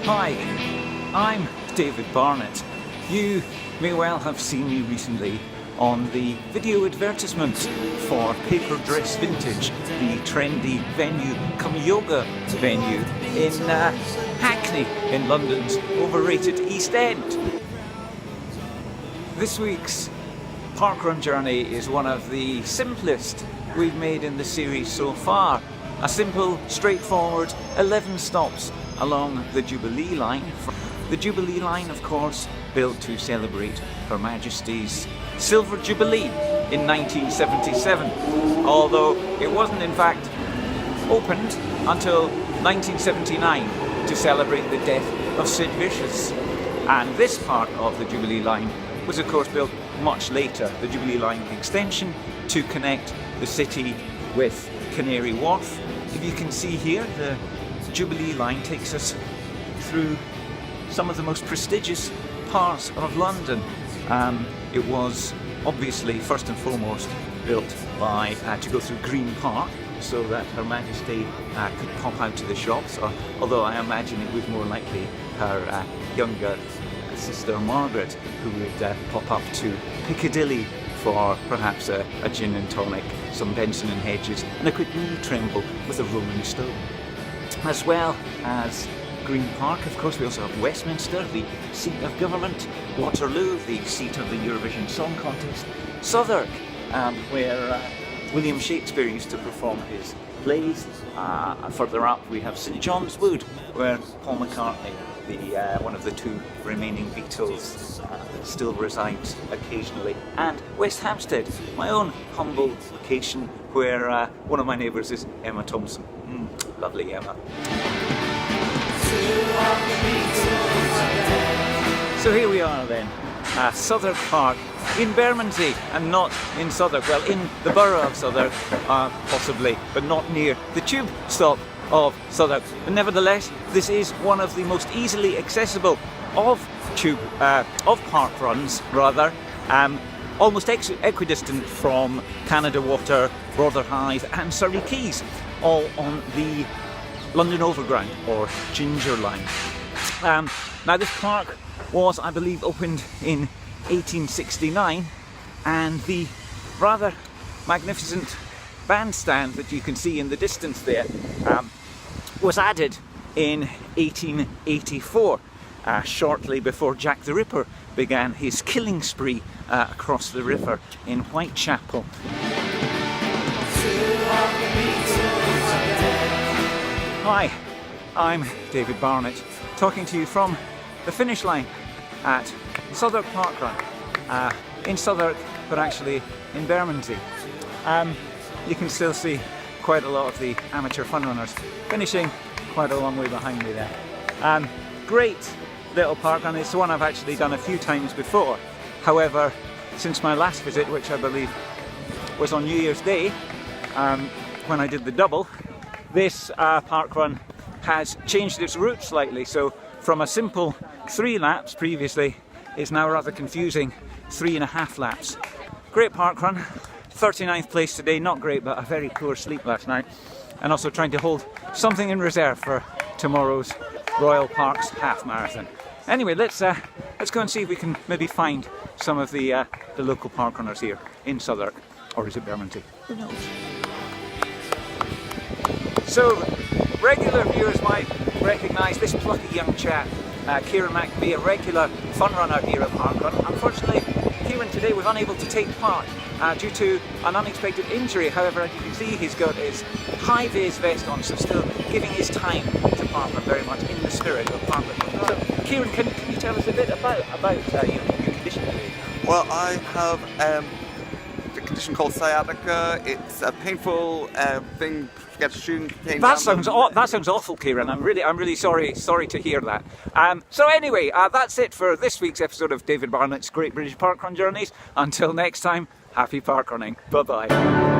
Hi, I'm David Barnett. You may well have seen me recently on the video advertisement for Paper Dress Vintage, the trendy venue come yoga venue in Hackney in London's overrated East End. This week's Parkrun journey is one of the simplest we've made in the series so far. A simple, straightforward 11 stops along the Jubilee line. The Jubilee line, of course, built to celebrate Her Majesty's Silver Jubilee in 1977, although it wasn't in fact opened until 1979 to celebrate the death of Sid Vicious. And this part of the Jubilee line was of course built much later, the Jubilee line extension to connect the city with Canary Wharf. If you can see here, the Jubilee line takes us through some of the most prestigious parts of London. It was obviously first and foremost built by to go through Green Park so that Her Majesty could pop out to the shops, although I imagine it was more likely her younger sister Margaret who would pop up to Piccadilly for perhaps a gin and tonic, some Benson and Hedges and a quick knee tremble with a Rolling Stone. As well as Green Park, of course, we also have Westminster, the seat of government, Waterloo, the seat of the Eurovision Song Contest, Southwark, where William Shakespeare used to perform his plays. Further up we have St John's Wood, where Paul McCartney, one of the two remaining Beatles, still resides occasionally, and West Hampstead, my own humble location, where one of my neighbours is Emma Thompson. Lovely Emma. So here we are then, Southwark Park in Bermondsey, and not in Southwark, well, in the borough of Southwark possibly, but not near the tube stop of Southwark. But nevertheless, this is one of the most easily accessible of park runs, rather, almost equidistant from Canada Water, Rotherhithe and Surrey Quays, all on the London Overground or Ginger Line. Now this park was, I believe, opened in 1869, and the rather magnificent bandstand that you can see in the distance there was added in 1884, shortly before Jack the Ripper began his killing spree across the river in Whitechapel. Hi, I'm David Barnett, talking to you from the finish line at Southwark Parkrun, in Southwark, but actually in Bermondsey. You can still see quite a lot of the amateur fun runners finishing quite a long way behind me there. Great little parkrun. It's one I've actually done a few times before. However, since my last visit, which I believe was on New Year's Day, when I did the double, this parkrun has changed its route slightly. So from a simple 3 laps previously, it's now rather confusing 3.5 laps. Great parkrun. 39th place today, not great, but a very poor sleep last night, and also trying to hold something in reserve for tomorrow's Royal Parks half marathon. Anyway, let's go and see if we can maybe find some of the local park runners here in Southwark, or is it Bermondsey? Who knows? So, regular viewers might recognise this plucky young chap, Kieran McBee, a regular fun runner here at Parkrun. Unfortunately, Kieran today was unable to take part due to an unexpected injury. However, as you can see, he's got his high-vis vest on, so still giving his time to Parkrun, very much in the spirit of Parkrun. So, Kieran, can you tell us a bit about your condition today? Well, I have a condition called sciatica. It's a painful thing. Get shooting pain. That sounds awful, Kieran. I'm really sorry to hear that. So anyway, that's it for this week's episode of David Barnett's Great British Parkrun Journeys. Until next time, happy parkrunning. Bye bye.